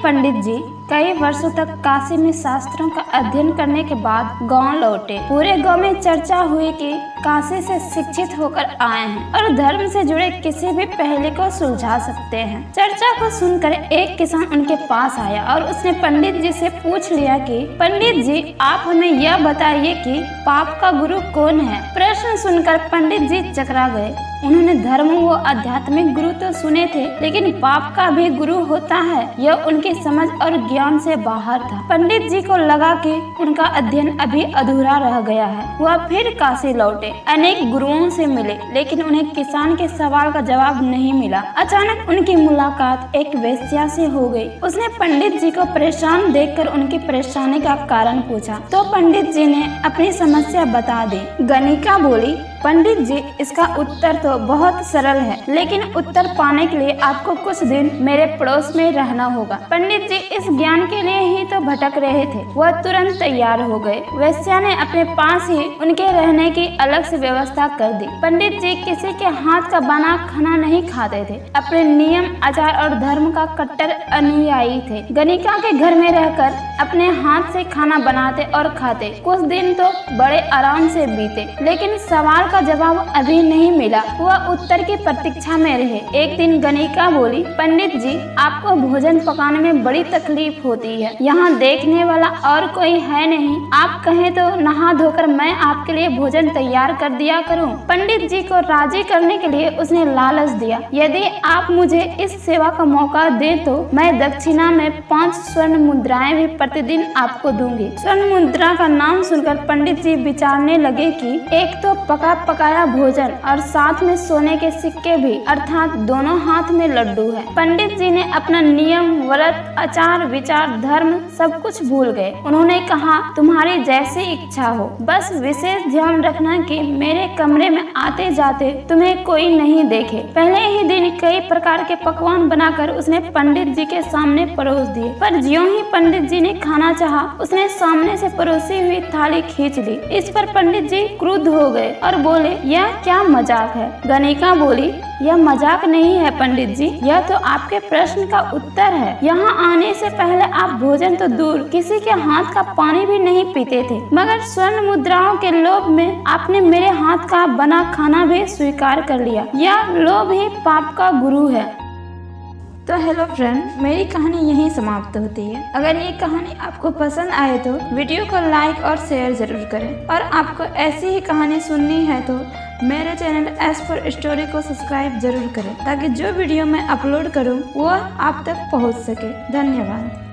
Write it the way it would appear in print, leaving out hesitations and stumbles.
पंडित जी कई वर्षों तक काशी में शास्त्रों का अध्ययन करने के बाद गांव लौटे। पूरे गांव में चर्चा हुई कि काशी से शिक्षित होकर आए हैं और धर्म से जुड़े किसी भी पहले को सुलझा सकते हैं। चर्चा को सुनकर एक किसान उनके पास आया और उसने पंडित जी से पूछ लिया कि पंडित जी, आप हमें यह बताइए कि पाप का गुरु कौन है। प्रश्न सुनकर पंडित जी चकरा गए। उन्होंने धर्म व आध्यात्मिक गुरु तो सुने थे, लेकिन पाप का भी गुरु होता है, यह उनकी समझ और ज्ञान से बाहर था। पंडित जी को लगा कि उनका अध्ययन अभी अधूरा रह गया है। वह फिर काशी लौटे, अनेक गुरुओं से मिले, लेकिन उन्हें किसान के सवाल का जवाब नहीं मिला। अचानक उनकी मुलाकात एक वेश्या से हो गई। उसने पंडित जी को परेशान देखकर उनकी परेशानी का कारण पूछा, तो पंडित जी ने अपनी समस्या बता दी। गणिका बोली, पंडित जी, इसका उत्तर तो बहुत सरल है, लेकिन उत्तर पाने के लिए आपको कुछ दिन मेरे पड़ोस में रहना होगा। पंडित जी इस ज्ञान के लिए ही तो भटक रहे थे। वह तुरंत तैयार हो गए। वेश्या ने अपने पास ही उनके रहने की अलग से व्यवस्था कर दी। पंडित जी किसी के हाथ का बना खाना नहीं खाते थे। अपने नियम, आचार और धर्म का कट्टर अनुयायी थे। गणिका के घर में रहकर अपने हाथ से खाना बनाते और खाते। कुछ दिन तो बड़े आराम से बीते, लेकिन सवाल का जवाब अभी नहीं मिला। वह उत्तर की प्रतीक्षा में रहे। एक दिन गणिका बोली, पंडित जी, आपको भोजन पकाने में बड़ी तकलीफ होती है। यहाँ देखने वाला और कोई है नहीं। आप कहें तो नहा धोकर मैं आपके लिए भोजन तैयार कर दिया करूँ। पंडित जी को राजी करने के लिए उसने लालच दिया, यदि आप मुझे इस सेवा का मौका दे तो मैं दक्षिणा में 5 स्वर्ण मुद्राएं भी प्रतिदिन आपको दूंगी। स्वर्ण मुद्रा का नाम सुनकर पंडित जी विचारने लगे कि एक तो पकाया भोजन और साथ में सोने के सिक्के भी, अर्थात दोनों हाथ में लड्डू है। पंडित जी ने अपना नियम, व्रत, आचार, विचार, धर्म सब कुछ भूल गए। उन्होंने कहा, तुम्हारी जैसी इच्छा हो, बस विशेष ध्यान रखना कि मेरे कमरे में आते जाते तुम्हें कोई नहीं देखे। पहले ही दिन कई प्रकार के पकवान बनाकर उसने पंडित जी के सामने परोस दिए, पर ज्यों ही पंडित जी ने खाना चाहा, उसने सामने से परोसी हुई थाली खींच ली। इस पर पंडित जी क्रुद्ध हो गए और बोले, यह क्या मजाक है। गणिका बोली, यह मजाक नहीं है पंडित जी, यह तो आपके प्रश्न का उत्तर है। यहाँ आने से पहले आप भोजन तो दूर, किसी के हाथ का पानी भी नहीं पीते थे, मगर स्वर्ण मुद्राओं के लोभ में आपने मेरे हाथ का बना खाना भी स्वीकार कर लिया। यह लोभ ही पाप का गुरु है। तो हेलो फ्रेंड, मेरी कहानी यहीं समाप्त होती है। अगर ये कहानी आपको पसंद आए तो वीडियो को लाइक और शेयर जरूर करें, और आपको ऐसी ही कहानी सुननी है तो मेरे चैनल एस फॉर स्टोरी को सब्सक्राइब जरूर करें, ताकि जो वीडियो मैं अपलोड करूं वो आप तक पहुंच सके। धन्यवाद।